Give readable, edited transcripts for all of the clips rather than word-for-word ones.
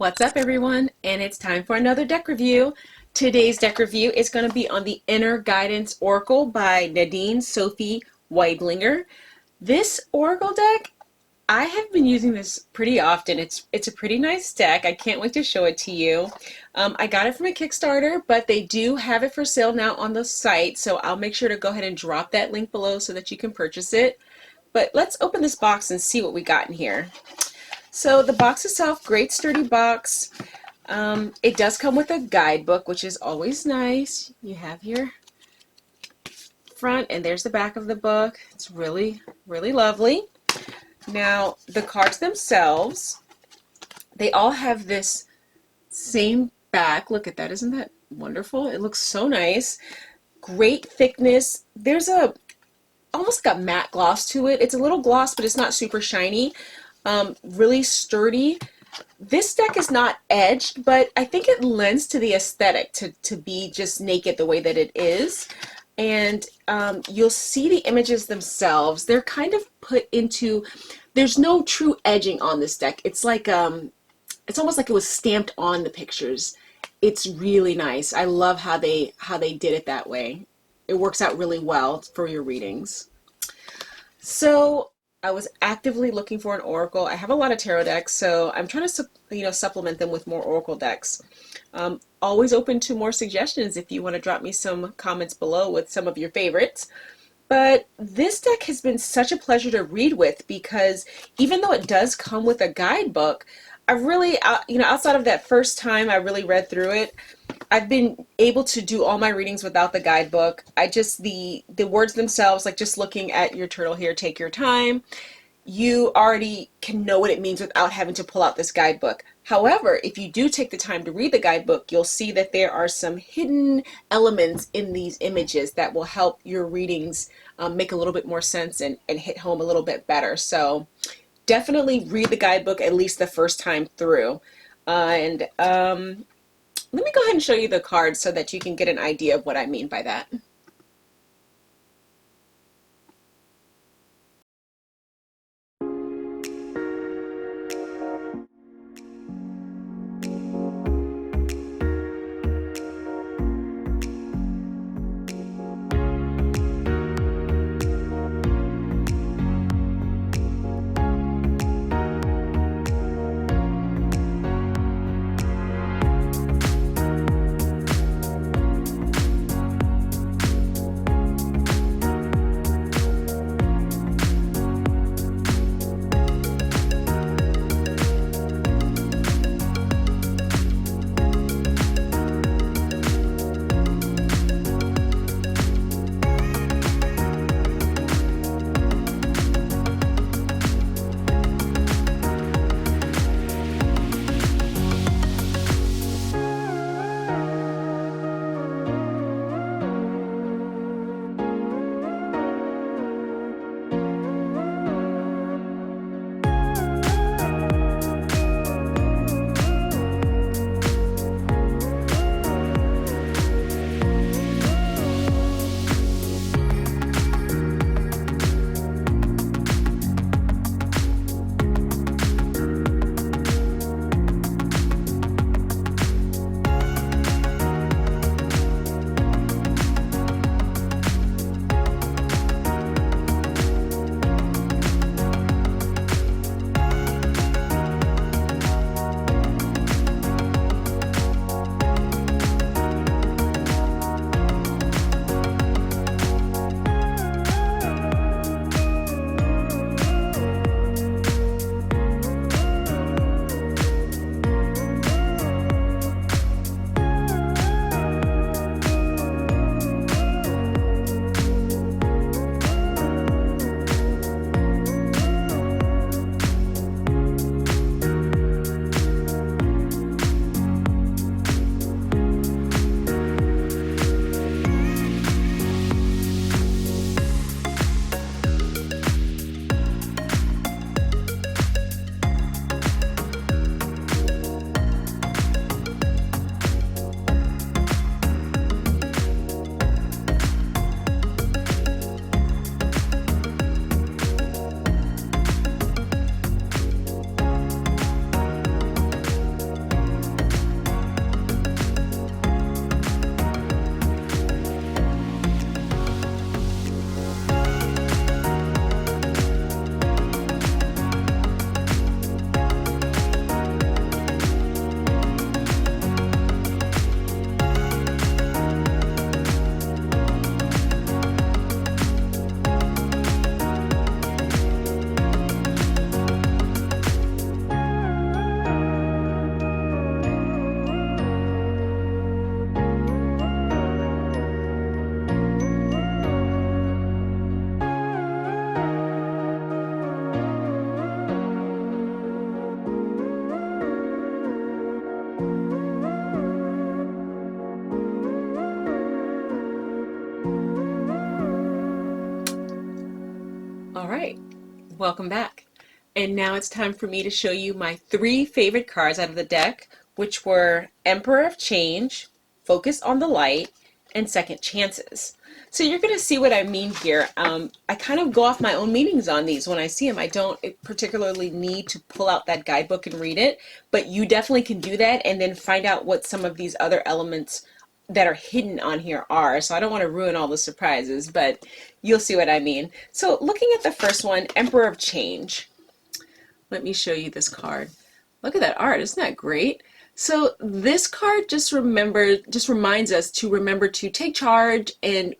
What's up, everyone? And it's time for another deck review. Today's deck review is going to be on the Inner Guidance Oracle by Nadine Sophie Weidlinger. This Oracle deck, I have been using this pretty often. It's a pretty nice deck. I can't wait to show it to you. I got it from a Kickstarter, but they do have it for sale now on the site, so I'll make sure to go ahead and drop that link below so that you can purchase it. But let's open this box and see what we got in here. So the box itself, great sturdy box. It does come with a guidebook, which is always nice. You have your front and there's the back of the book. It's really, really lovely. Now the cards themselves, they all have this same back. Look at that. Isn't that wonderful? It looks so nice. Great thickness. There's almost like a matte gloss to it. It's a little gloss, but it's not super shiny. Really sturdy. This deck is not edged, but I think it lends to the aesthetic to be just naked the way that it is. And you'll see the images themselves. They're kind of put into, there's no true edging on this deck. It's like, it's almost like it was stamped on the pictures. It's really nice. I love how they did it that way. It works out really well for your readings. So I was actively looking for an oracle. I have a lot of tarot decks, so I'm trying to supplement them with more oracle decks. Always open to more suggestions if you want to drop me some comments below with some of your favorites. But this deck has been such a pleasure to read with because even though it does come with a guidebook, I really, outside of that first time I really read through it, I've been able to do all my readings without the guidebook. The words themselves, like just looking at your turtle here, take your time, you already can know what it means without having to pull out this guidebook. However, if you do take the time to read the guidebook, you'll see that there are some hidden elements in these images that will help your readings make a little bit more sense and hit home a little bit better. So definitely read the guidebook at least the first time through. Let me go ahead and show you the cards so that you can get an idea of what I mean by that. Welcome back. And now it's time for me to show you my 3 favorite cards out of the deck, which were Emperor of Change, Focus on the Light, and Second Chances. So you're going to see what I mean here. I kind of go off my own meanings on these when I see them. I don't particularly need to pull out that guidebook and read it, but you definitely can do that and then find out what some of these other elements that are hidden on here are. So I don't want to ruin all the surprises, but you'll see what I mean. So looking at the first one, Emperor of Change. Let me show you this card. Look at that art, isn't that great? So this card just reminds us to remember to take charge, and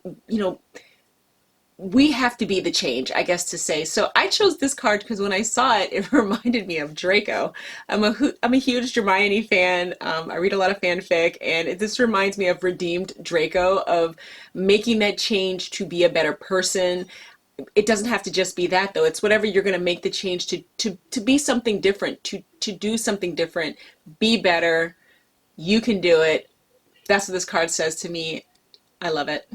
we have to be the change, I guess to say. So I chose this card because when I saw it, it reminded me of Draco. I'm a huge Hermione fan. I read a lot of fanfic, and this reminds me of redeemed Draco, of making that change to be a better person. It doesn't have to just be that, though. It's whatever you're going to make the change to be something different, to do something different, be better. You can do it. That's what this card says to me. I love it.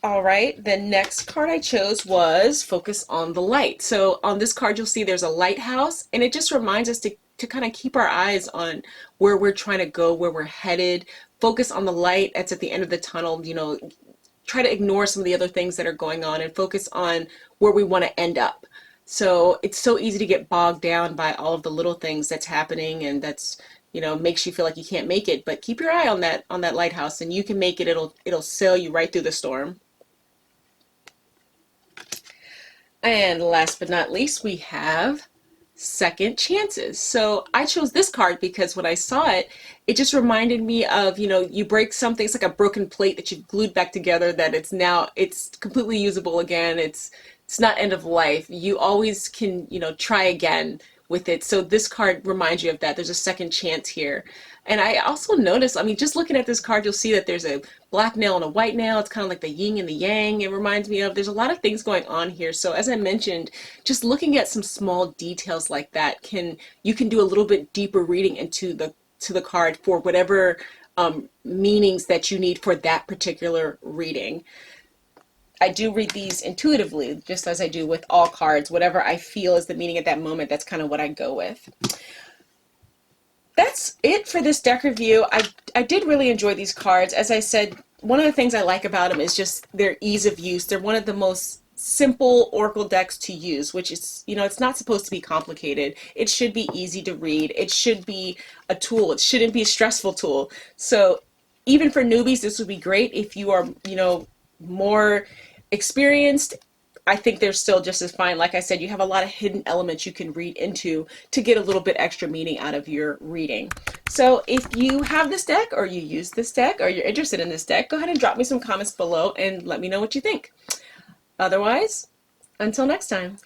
All right, the next card I chose was Focus on the Light. So on this card, you'll see there's a lighthouse, and it just reminds us to kind of keep our eyes on where we're trying to go, where we're headed. Focus on the light that's at the end of the tunnel. Try to ignore some of the other things that are going on and focus on where we want to end up. So it's so easy to get bogged down by all of the little things that's happening, and that's makes you feel like you can't make it. But keep your eye on that lighthouse, and you can make it. It'll sail you right through the storm. And last but not least, we have Second Chances. So I chose this card because when I saw it, it just reminded me of, you break something, it's like a broken plate that you've glued back together, that it's completely usable again. It's not end of life. You always can, try again with it. So this card reminds you of that. There's a second chance here. And I also noticed, just looking at this card, you'll see that there's a black nail and a white nail. It's kind of like the yin and the yang. It reminds me of, there's a lot of things going on here. So as I mentioned, just looking at some small details like that, you can do a little bit deeper reading into the card for whatever meanings that you need for that particular reading. I do read these intuitively, just as I do with all cards. Whatever I feel is the meaning at that moment, that's kind of what I go with. That's it for this deck review. I did really enjoy these cards. As I said, one of the things I like about them is just their ease of use. They're one of the most simple oracle decks to use, which is, it's not supposed to be complicated. It should be easy to read. It should be a tool. It shouldn't be a stressful tool. So even for newbies, this would be great. If you are, more experienced, I think they're still just as fine. Like I said, you have a lot of hidden elements you can read into to get a little bit extra meaning out of your reading. So if you have this deck, or you use this deck, or you're interested in this deck, go ahead and drop me some comments below and let me know what you think. Otherwise, until next time.